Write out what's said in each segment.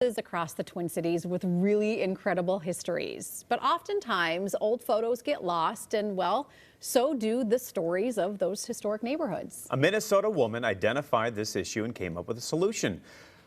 Across the Twin Cities with really incredible histories. But oftentimes, old photos get lost, and well, so do the stories of those historic neighborhoods. A Minnesota woman identified this issue and came up with a solution.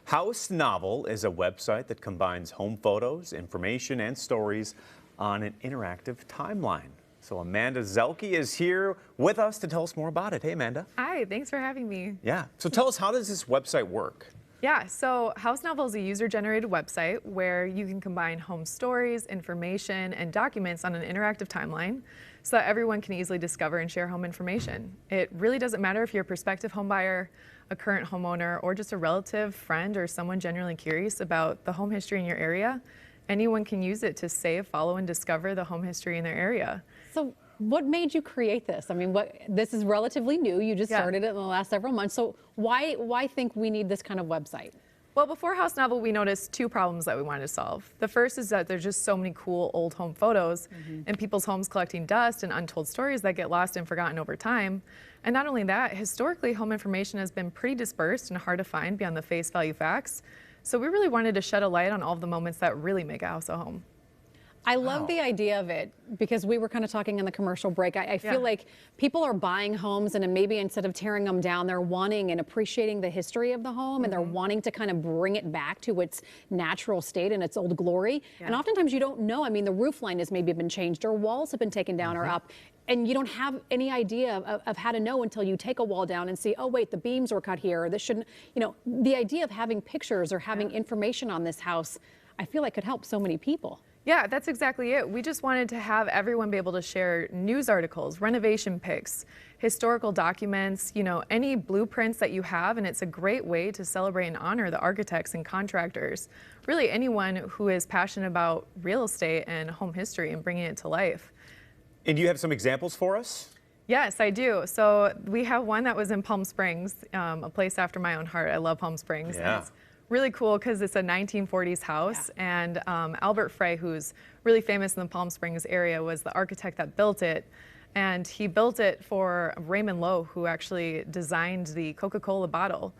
HouseNovel is a website that combines home photos, information, and stories on an interactive timeline. So Amanda Zielike is here with us to tell us more about it. Hey, Amanda. Hi, thanks for having me. Yeah. So tell us, how does this website work? Yeah, so HouseNovel is a user-generated website where you can combine home stories, information, and documents on an interactive timeline so that everyone can easily discover and share home information. It really doesn't matter if you're a prospective homebuyer, a current homeowner, or just a relative, friend, or someone genuinely curious about the home history in your area. Anyone can use it to save, follow, and discover the home history in their area. So what made you create this? I mean, this is relatively new. You just started it in the last several months. So why think we need this kind of website? Well, before HouseNovel, we noticed two problems that we wanted to solve. The first is that there's just so many cool old home photos in people's homes collecting dust and untold stories that get lost and forgotten over time. And not only that, historically, home information has been pretty dispersed and hard to find beyond the face value facts. So we really wanted to shed a light on all of the moments that really make a house a home. I love the idea of it because we were kind of talking in the commercial break. I feel like people are buying homes, and maybe instead of tearing them down, they're wanting and appreciating the history of the home, and they're wanting to kind of bring it back to its natural state and its old glory. And oftentimes you don't know. I mean, the roof line has maybe been changed, or walls have been taken down or up, and you don't have any idea of how to know until you take a wall down and see, oh wait, the beams were cut here, or this shouldn't, you know, the idea of having pictures or having information on this house, I feel like could help so many people. Yeah, that's exactly it. We just wanted to have everyone be able to share news articles, renovation pics, historical documents, you know, any blueprints that you have, and it's a great way to celebrate and honor the architects and contractors, really anyone who is passionate about real estate and home history and bringing it to life. And you have some examples for us? Yes, I do. So we have one that was in Palm Springs, a place after my own heart. I love Palm Springs. Yeah. Really cool because it's a 1940s house, and Albert Frey, who's really famous in the Palm Springs area, was the architect that built it, and he built it for Raymond Lowe, who actually designed the Coca-Cola bottle.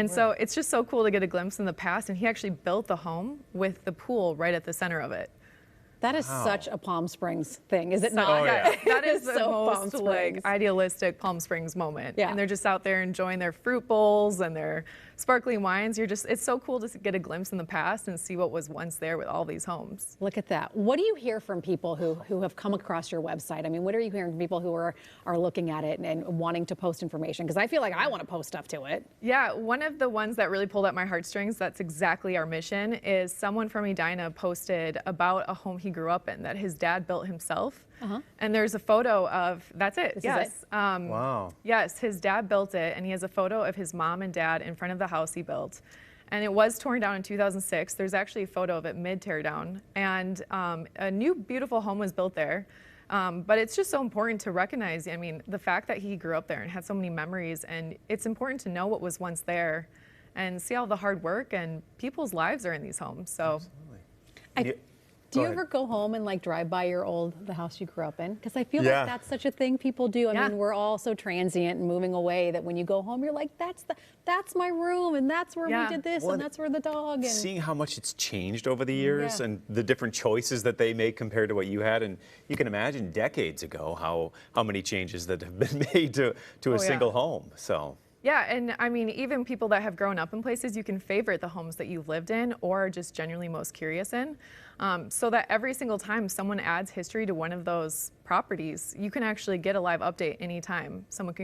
So it's just so cool to get a glimpse in the past, and he actually built the home with the pool right at the center of it. That is such a Palm Springs thing, is it not? Oh, yeah. That is the So most like idealistic Palm Springs moment. Yeah. And they're just out there enjoying their fruit bowls and their sparkling wines. It's so cool to get a glimpse in the past and see what was once there with all these homes. Look at that. What do you hear from people who have come across your website? I mean, what are you hearing from people who are looking at it and wanting to post information? Because I feel like I want to post stuff to it. Yeah, one of the ones that really pulled at my heartstrings, that's exactly our mission, is someone from Edina posted about a home he grew up in that his dad built himself. And there's a photo of, that's it, yes. Wow. Yes, his dad built it, and he has a photo of his mom and dad in front of the house he built. And it was torn down in 2006. There's actually a photo of it mid-tear down. And a new beautiful home was built there. But it's just so important to recognize, I mean, the fact that he grew up there and had so many memories, and it's important to know what was once there and see all the hard work and people's lives are in these homes. So. Absolutely. Do you ever go home and like drive by the house you grew up in? Because I feel like that's such a thing people do. I mean, we're all so transient and moving away that when you go home, you're like, that's my room, and that's where we did this, and that's where the dog. And seeing how much it's changed over the years and the different choices that they make compared to what you had, and you can imagine decades ago how many changes that have been made to a single home. So. Yeah, and I mean, even people that have grown up in places, you can favorite the homes that you've lived in or just genuinely most curious in, so that every single time someone adds history to one of those properties, you can actually get a live update anytime someone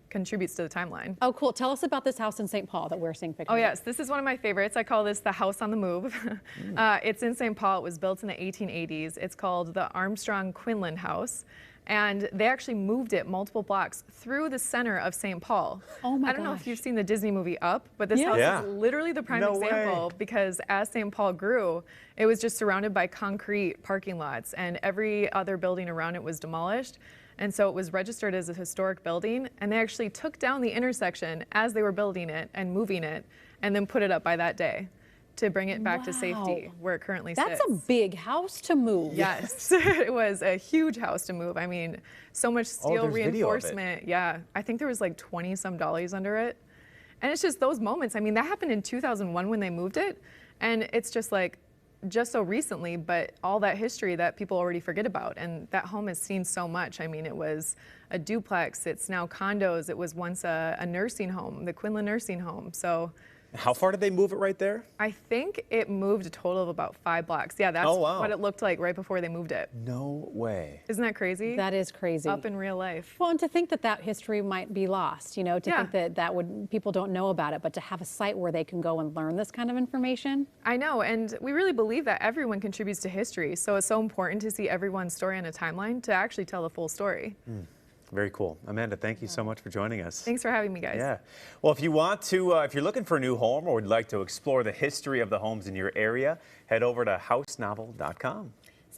contributes to the timeline. Oh, cool. Tell us about this house in St. Paul that we're seeing pictures of. Oh, yes. This is one of my favorites. I call this the house on the move. It's in St. Paul. It was built in the 1880s. It's called the Armstrong Quinlan House. And they actually moved it multiple blocks through the center of St. Paul. Oh my I don't know if you've seen the Disney movie Up, but this house is literally the prime example because as St. Paul grew, it was just surrounded by concrete parking lots, and every other building around it was demolished. And so it was registered as a historic building, and they actually took down the intersection as they were building it and moving it, and then put it up by that day to bring it back to safety where it currently sits. That's a big house to move. Yes, it was a huge house to move. I mean, so much steel reinforcement. Yeah, I think there was like $20-some under it. And it's just those moments. I mean, that happened in 2001 when they moved it. And it's just like, just so recently, but all that history that people already forget about. And that home has seen so much. I mean, it was a duplex, it's now condos. It was once a nursing home, the Quinlan Nursing Home. So How far did they move it right there? I think it moved a total of about 5 blocks. Yeah, that's Oh, wow. what it looked like right before they moved it. No way. Isn't that crazy? That is crazy. Up in real life. Well, and to think that that history might be lost, you know, to Yeah. think that people don't know about it, but to have a site where they can go and learn this kind of information. I know, and we really believe that everyone contributes to history, so it's so important to see everyone's story on a timeline to actually tell the full story. Very cool. Amanda, thank you so much for joining us. Thanks for having me, guys. Yeah. Well, if you want to, if you're looking for a new home or would like to explore the history of the homes in your area, head over to HouseNovel.com.